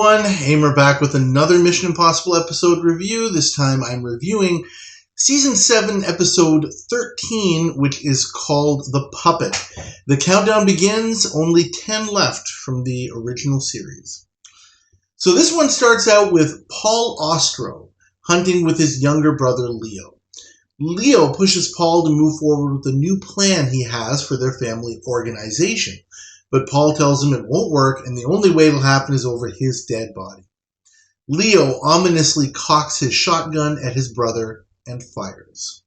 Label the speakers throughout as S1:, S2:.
S1: everyone, Aimer back with another Mission Impossible episode review. This time I'm reviewing Season 7, Episode 13, which is called The Puppet. The countdown begins, only 10 left from the original series. So this one starts out with Paul Ostro hunting with his younger brother Leo. Leo pushes Paul to move forward with a new plan he has for their family organization. But Paul tells him it won't work, and the only way it'll happen is over his dead body. Leo ominously cocks his shotgun at his brother and fires.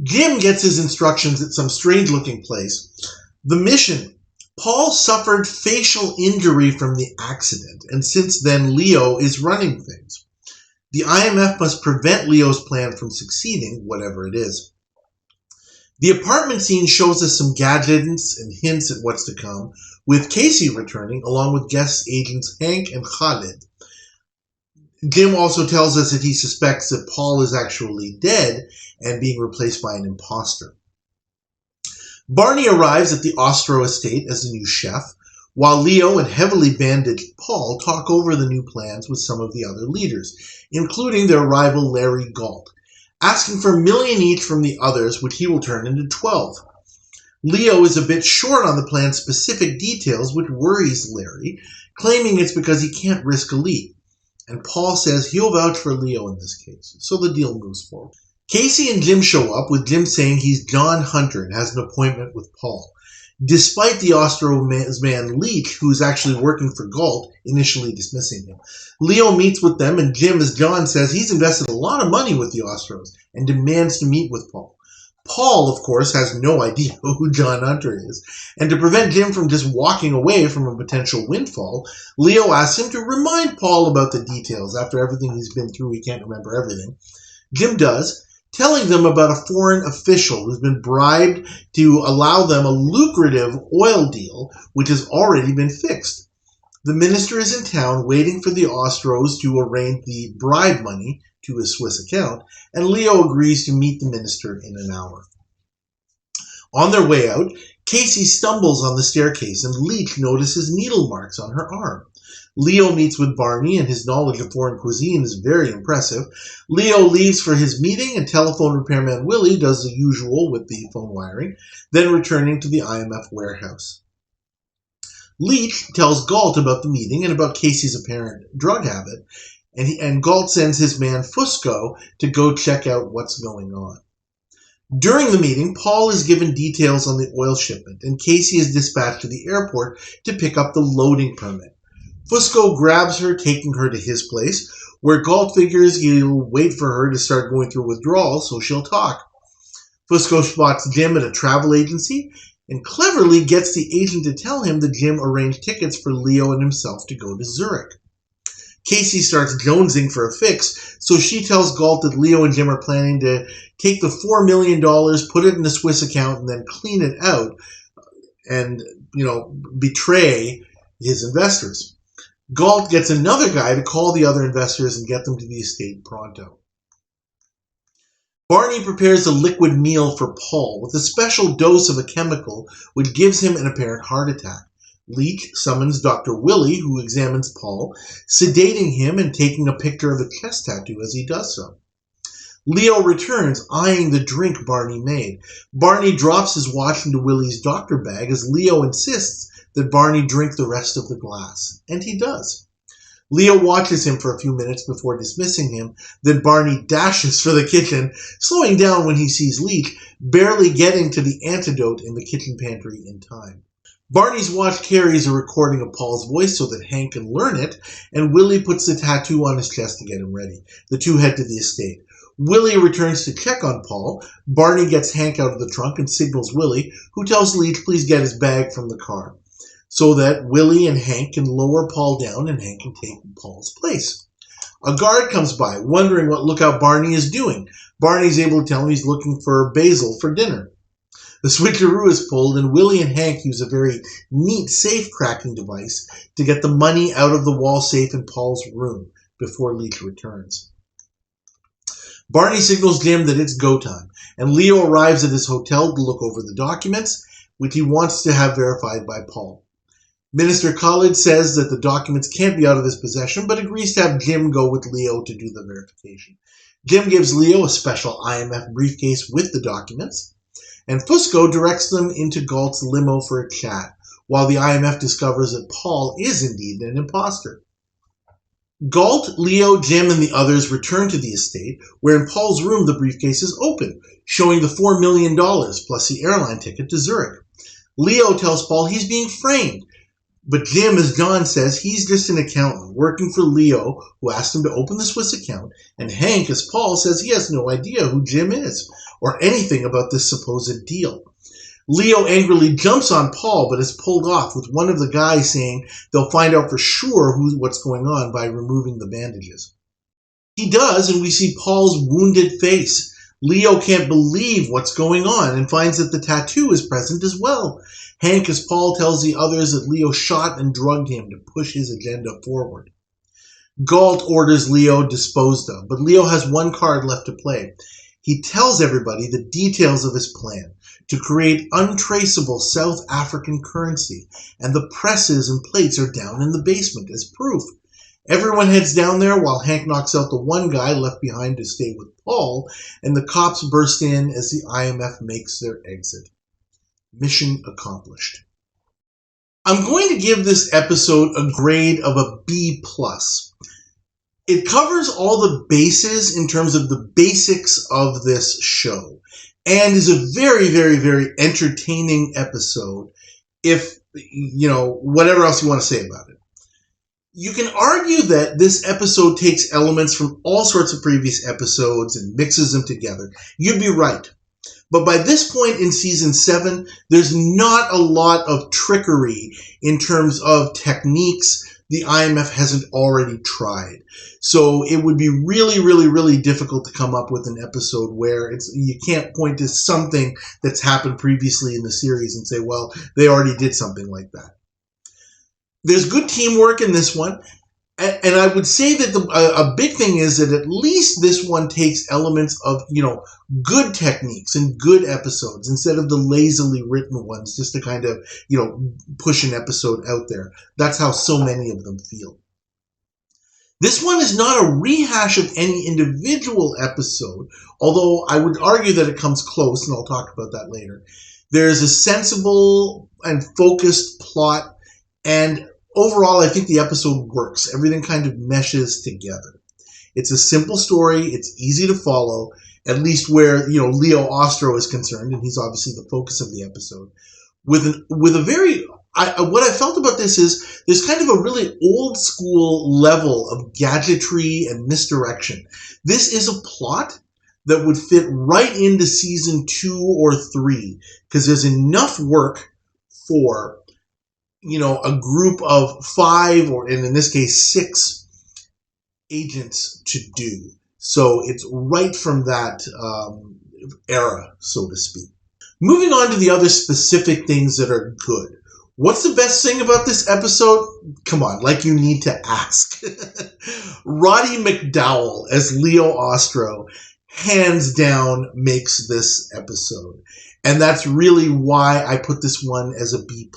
S1: Jim gets his instructions at some strange-looking place. The mission. Paul suffered facial injury from the accident, and since then Leo is running things. The IMF must prevent Leo's plan from succeeding, whatever it is. The apartment scene shows us some gadgets and hints at what's to come, with Casey returning, along with guest agents Hank and Khalid. Jim also tells us that he suspects that Paul is actually dead and being replaced by an imposter. Barney arrives at the Ostro estate as the new chef, while Leo and heavily bandaged Paul talk over the new plans with some of the other leaders, including their rival Larry Galt, asking for $1 million each from the others, which he will turn into 12. Leo is a bit short on the plan's specific details, which worries Larry, claiming it's because he can't risk a leak. And Paul says he'll vouch for Leo in this case, so the deal moves forward. Casey and Jim show up, with Jim saying he's John Hunter and has an appointment with Paul, despite the Ostro's man Leach, who's actually working for Galt, initially dismissing him. Leo meets with them, and Jim, as John says, he's invested a lot of money with the Ostros and demands to meet with Paul. Paul, of course, has no idea who John Hunter is, and to prevent Jim from just walking away from a potential windfall, Leo asks him to remind Paul about the details. After everything he's been through, he can't remember everything. Jim does, telling them about a foreign official who's been bribed to allow them a lucrative oil deal, which has already been fixed. The minister is in town waiting for the Ostros to arrange the bribe money to his Swiss account, and Leo agrees to meet the minister in an hour. On their way out, Casey stumbles on the staircase, and Leach notices needle marks on her arm. Leo meets with Barney, and his knowledge of foreign cuisine is very impressive. Leo leaves for his meeting, and telephone repairman Willie does the usual with the phone wiring, then returning to the IMF warehouse. Leach tells Galt about the meeting and about Casey's apparent drug habit, and Galt sends his man Fusco to go check out what's going on. During the meeting, Paul is given details on the oil shipment, and Casey is dispatched to the airport to pick up the loading permit. Fusco grabs her, taking her to his place, where Galt figures he'll wait for her to start going through withdrawal so she'll talk. Fusco spots Jim at a travel agency and cleverly gets the agent to tell him that Jim arranged tickets for Leo and himself to go to Zurich. Casey starts jonesing for a fix, so she tells Galt that Leo and Jim are planning to take the $4 million, put it in a Swiss account, and then clean it out and, betray his investors. Galt gets another guy to call the other investors and get them to the estate pronto. Barney prepares a liquid meal for Paul with a special dose of a chemical which gives him an apparent heart attack. Leach summons Dr. Willie, who examines Paul, sedating him and taking a picture of a chest tattoo as he does so. Leo returns, eyeing the drink Barney made. Barney drops his watch into Willie's doctor bag as Leo insists that Barney drink the rest of the glass, and he does. Leo watches him for a few minutes before dismissing him, then Barney dashes for the kitchen, slowing down when he sees Leach, barely getting to the antidote in the kitchen pantry in time. Barney's watch carries a recording of Paul's voice so that Hank can learn it, and Willie puts the tattoo on his chest to get him ready. The two head to the estate. Willie returns to check on Paul. Barney gets Hank out of the trunk and signals Willie, who tells Leach please get his bag from the car, so that Willie and Hank can lower Paul down and Hank can take Paul's place. A guard comes by, wondering what Lookout Barney is doing. Barney's able to tell him he's looking for Basil for dinner. The switcheroo is pulled, and Willie and Hank use a very neat safe-cracking device to get the money out of the wall safe in Paul's room before Leach returns. Barney signals Jim that it's go time, and Leo arrives at his hotel to look over the documents, which he wants to have verified by Paul. Minister Khalid says that the documents can't be out of his possession, but agrees to have Jim go with Leo to do the verification. Jim gives Leo a special IMF briefcase with the documents, and Fusco directs them into Galt's limo for a chat, while the IMF discovers that Paul is indeed an imposter. Galt, Leo, Jim, and the others return to the estate, where in Paul's room the briefcase is open, showing the $4 million plus the airline ticket to Zurich. Leo tells Paul he's being framed, but Jim, as John says, he's just an accountant working for Leo, who asked him to open the Swiss account, and Hank, as Paul, says he has no idea who Jim is, or anything about this supposed deal. Leo angrily jumps on Paul, but is pulled off, with one of the guys saying they'll find out for sure what's going on by removing the bandages. He does, and we see Paul's wounded face. Leo can't believe what's going on and finds that the tattoo is present as well. Hank, as Paul, tells the others that Leo shot and drugged him to push his agenda forward. Galt orders Leo disposed of, but Leo has one card left to play. He tells everybody the details of his plan to create untraceable South African currency, and the presses and plates are down in the basement as proof. Everyone heads down there while Hank knocks out the one guy left behind to stay with Paul, and the cops burst in as the IMF makes their exit. Mission accomplished. I'm going to give this episode a grade of a B+. It covers all the bases in terms of the basics of this show, and is a very, very, very entertaining episode, if, whatever else you want to say about it. You can argue that this episode takes elements from all sorts of previous episodes and mixes them together. You'd be right. But by this point in Season 7, there's not a lot of trickery in terms of techniques the IMF hasn't already tried. So it would be really, really, really difficult to come up with an episode where you can't point to something that's happened previously in the series and say, well, they already did something like that. There's good teamwork in this one. And I would say that a big thing is that at least this one takes elements of, good techniques and good episodes instead of the lazily written ones just to kind of, push an episode out there. That's how so many of them feel. This one is not a rehash of any individual episode, although I would argue that it comes close, and I'll talk about that later. There's a sensible and focused plot, and overall, I think the episode works. Everything kind of meshes together. It's a simple story. It's easy to follow, at least where, Leo Ostro is concerned, and he's obviously the focus of the episode. What I felt about this is there's kind of a really old school level of gadgetry and misdirection. This is a plot that would fit right into Season 2 or 3, because there's enough work for a group of 5, or in this case 6 agents to do. So it's right from that era, so to speak. Moving on to the other specific things that are good. What's the best thing about this episode? Come on, like you need to ask. Roddy McDowall as Leo Ostro, hands down, makes this episode. And that's really why I put this one as a B+.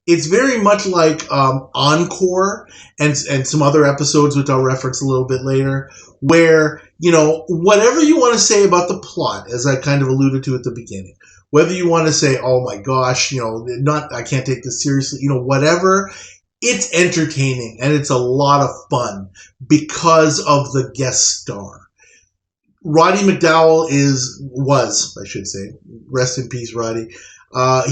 S1: It's very much like Encore and some other episodes, which I'll reference a little bit later, where, whatever you want to say about the plot, as I kind of alluded to at the beginning, whether you want to say, oh my gosh, I can't take this seriously, whatever, it's entertaining and it's a lot of fun because of the guest star. Roddy McDowall was, rest in peace, Roddy.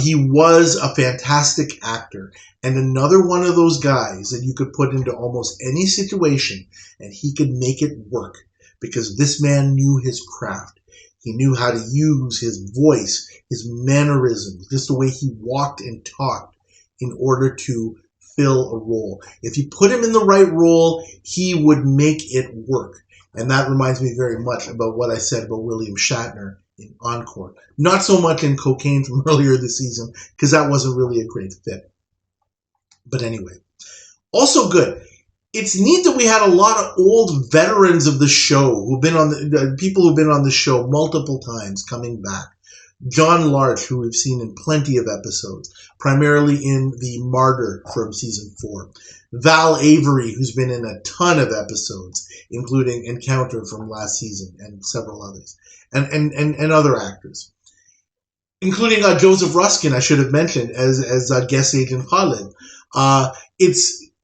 S1: He was a fantastic actor, and another one of those guys that you could put into almost any situation and he could make it work, because this man knew his craft. He knew how to use his voice, his mannerisms, just the way he walked and talked in order to fill a role. If you put him in the right role, he would make it work. And that reminds me very much about what I said about William Shatner in Encore. Not so much in Cocaine from earlier this season, because that wasn't really a great fit. But anyway, also good. it's neat that we had a lot of old veterans of the show who've been on the people who've been on the show multiple times coming back. John Larch, who we've seen in plenty of episodes, primarily in The Martyr from season 4. Val Avery, who's been in a ton of episodes, including Encounter from last season and several others, and other actors, including Joseph Ruskin, I should have mentioned, as guest agent Khalid.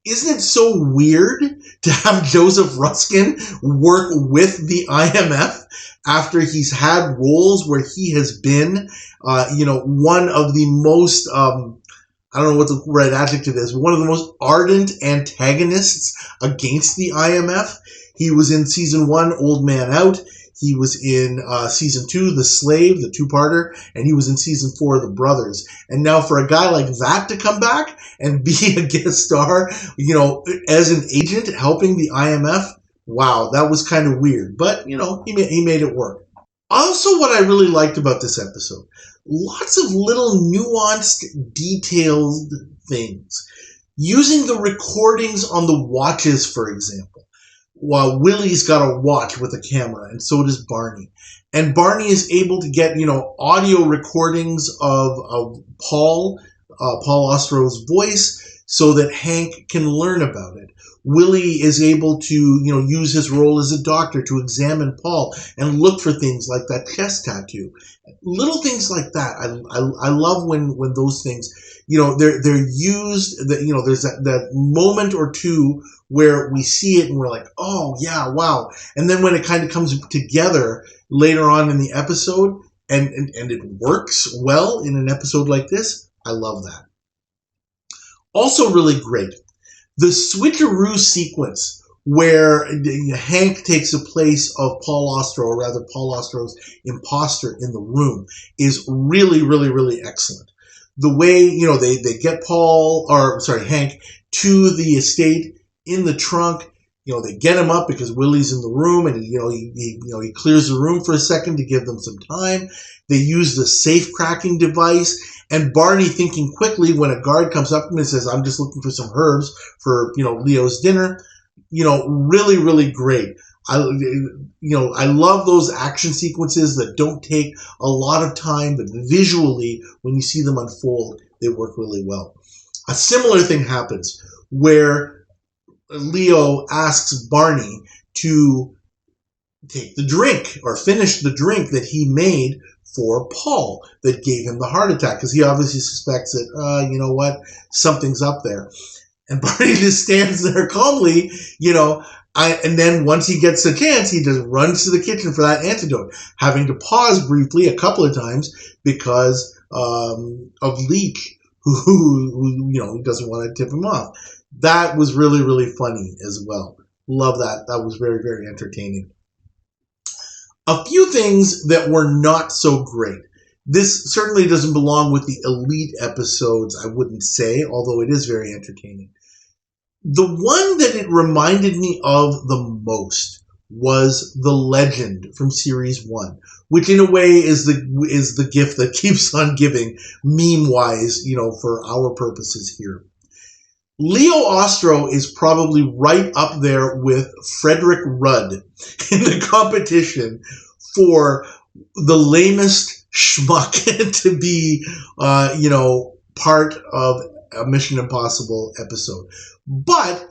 S1: Isn't it so weird to have Joseph Ruskin work with the IMF after he's had roles where he has been, one of the most, I don't know what the right adjective is, but one of the most ardent antagonists against the IMF. He was in season 1, Old Man Out. He was in season 2, The Slave, the two-parter, and he was in season 4, The Brothers. And now for a guy like that to come back and be a guest star, as an agent helping the IMF, wow, that was kind of weird. But, he made it work. Also, what I really liked about this episode, lots of little nuanced, detailed things. Using the recordings on the watches, for example. While Willie's got a watch with a camera, and so does Barney. And Barney is able to get, audio recordings of Paul Ostro's voice so that Hank can learn about it. Willie is able to, use his role as a doctor to examine Paul and look for things like that chest tattoo. Little things like that. I love when those things, they're used, that, there's that moment or two where we see it and we're like, oh, yeah, wow. And then when it kind of comes together later on in the episode and it works well in an episode like this, I love that. Also really great, the switcheroo sequence where Hank takes the place of Paul Ostro, or rather Paul Ostro's imposter in the room, is really, really, really excellent. The way, they get Hank to the estate in the trunk, they get him up because Willie's in the room, and he clears the room for a second to give them some time. They use the safe cracking device, and Barney, thinking quickly when a guard comes up to him and says, "I'm just looking for some herbs for Leo's dinner." Really, really great. I love those action sequences that don't take a lot of time, but visually, when you see them unfold, they work really well. A similar thing happens where Leo asks Barney to take the drink or finish the drink that he made for Paul that gave him the heart attack, because he obviously suspects that, something's up there. And Barney just stands there calmly, and then once he gets a chance, he just runs to the kitchen for that antidote, having to pause briefly a couple of times because of Leech, who he doesn't want to tip him off. That was really, really funny as well. Love that. That was very, very entertaining. A few things that were not so great. This certainly doesn't belong with the elite episodes, I wouldn't say, although it is very entertaining. The one that it reminded me of the most was The Legend from Series 1, which in a way is the gift that keeps on giving, meme-wise, for our purposes here. Leo Ostro is probably right up there with Frederick Rudd in the competition for the lamest schmuck to be, part of a Mission Impossible episode. But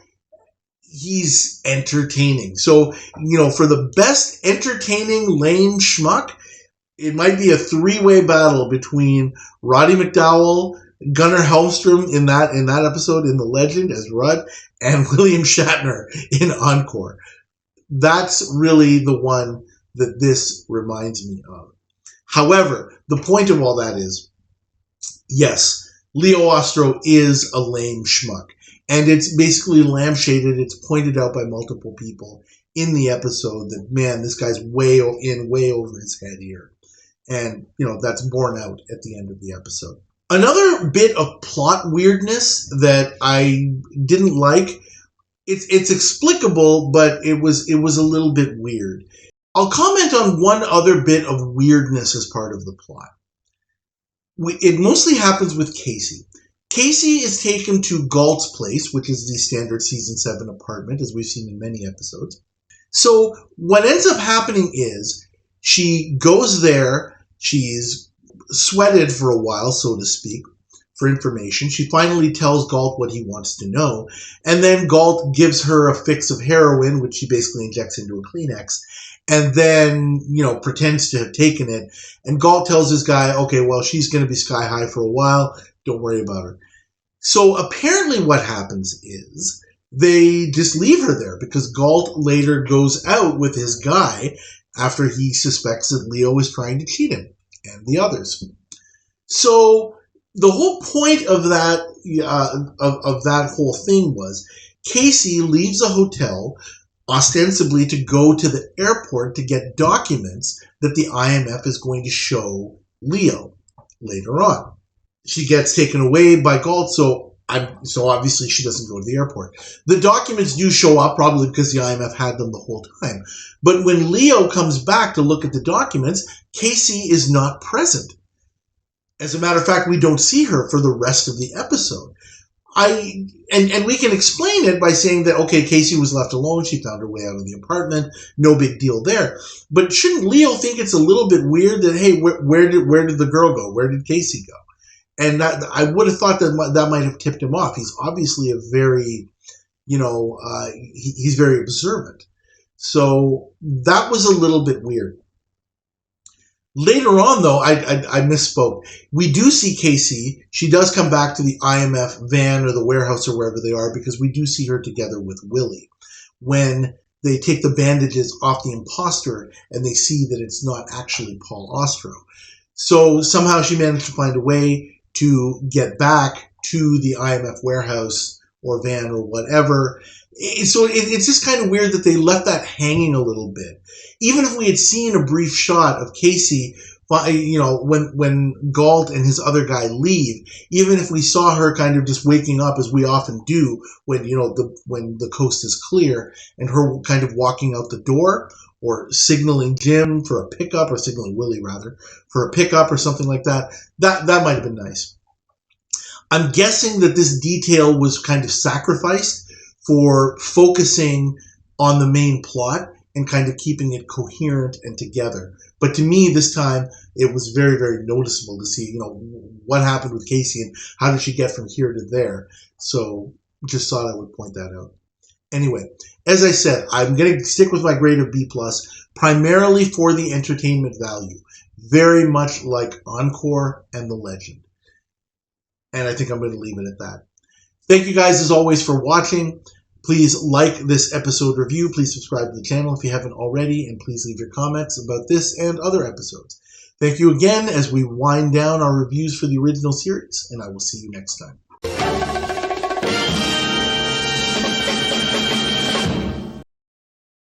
S1: he's entertaining. So, for the best entertaining lame schmuck, it might be a three-way battle between Roddy McDowell, Gunnar Hellstrom in that episode in The Legend as Rudd, and William Shatner in Encore. That's really the one that this reminds me of. However, the point of all that is, yes, Leo Ostro is a lame schmuck. And it's basically lampshaded, it's pointed out by multiple people in the episode that, man, this guy's way over his head here. And, that's borne out at the end of the episode. Another bit of plot weirdness that I didn't like, it's explicable, but it was a little bit weird. I'll comment on one other bit of weirdness as part of the plot. It mostly happens with Casey. Casey is taken to Galt's place, which is the standard season 7 apartment, as we've seen in many episodes. So what ends up happening is she goes there, she's sweated for a while, so to speak, for information. She finally tells Galt what he wants to know, and then Galt gives her a fix of heroin, which she basically injects into a Kleenex, and then, pretends to have taken it. And Galt tells this guy, okay, well, she's going to be sky high for a while. Don't worry about her. So apparently what happens is they just leave her there because Galt later goes out with his guy after he suspects that Leo is trying to cheat him and the others. So the whole point of that of that whole thing was Casey leaves a hotel ostensibly to go to the airport to get documents that the IMF is going to show Leo later on. She gets taken away by Galt, so obviously she doesn't go to the airport. The documents do show up, probably because the IMF had them the whole time. But when Leo comes back to look at the documents, Casey is not present. As a matter of fact, we don't see her for the rest of the episode. And we can explain it by saying that, okay, Casey was left alone. She found her way out of the apartment. No big deal there. But shouldn't Leo think it's a little bit weird that, hey, where did the girl go? Where did Casey go? And that, I would have thought that might have tipped him off. He's obviously a very, he's very observant. So that was a little bit weird. Later on, though, I misspoke. We do see Casey. She does come back to the IMF van or the warehouse or wherever they are because we do see her together with Willie when they take the bandages off the imposter and they see that it's not actually Paul Ostro. So somehow she managed to find a way to get back to the IMF warehouse or van or whatever. So it's just kind of weird that they left that hanging a little bit. Even if we had seen a brief shot of Casey, when Galt and his other guy leave, even if we saw her kind of just waking up as we often do when the coast is clear and her kind of walking out the door or signaling Jim for a pickup or signaling Willie rather for a pickup or something like that, that might have been nice. I'm guessing that this detail was kind of sacrificed for focusing on the main plot and kind of keeping it coherent and together. But to me, this time, it was very, very noticeable to see, what happened with Casey and how did she get from here to there. So just thought I would point that out. Anyway, as I said, I'm going to stick with my grade of B+, primarily for the entertainment value. Very much like Encore and The Legend. And I think I'm going to leave it at that. Thank you guys, as always, for watching. Please like this episode review. Please subscribe to the channel if you haven't already. And please leave your comments about this and other episodes. Thank you again as we wind down our reviews for the original series. And I will see you next time.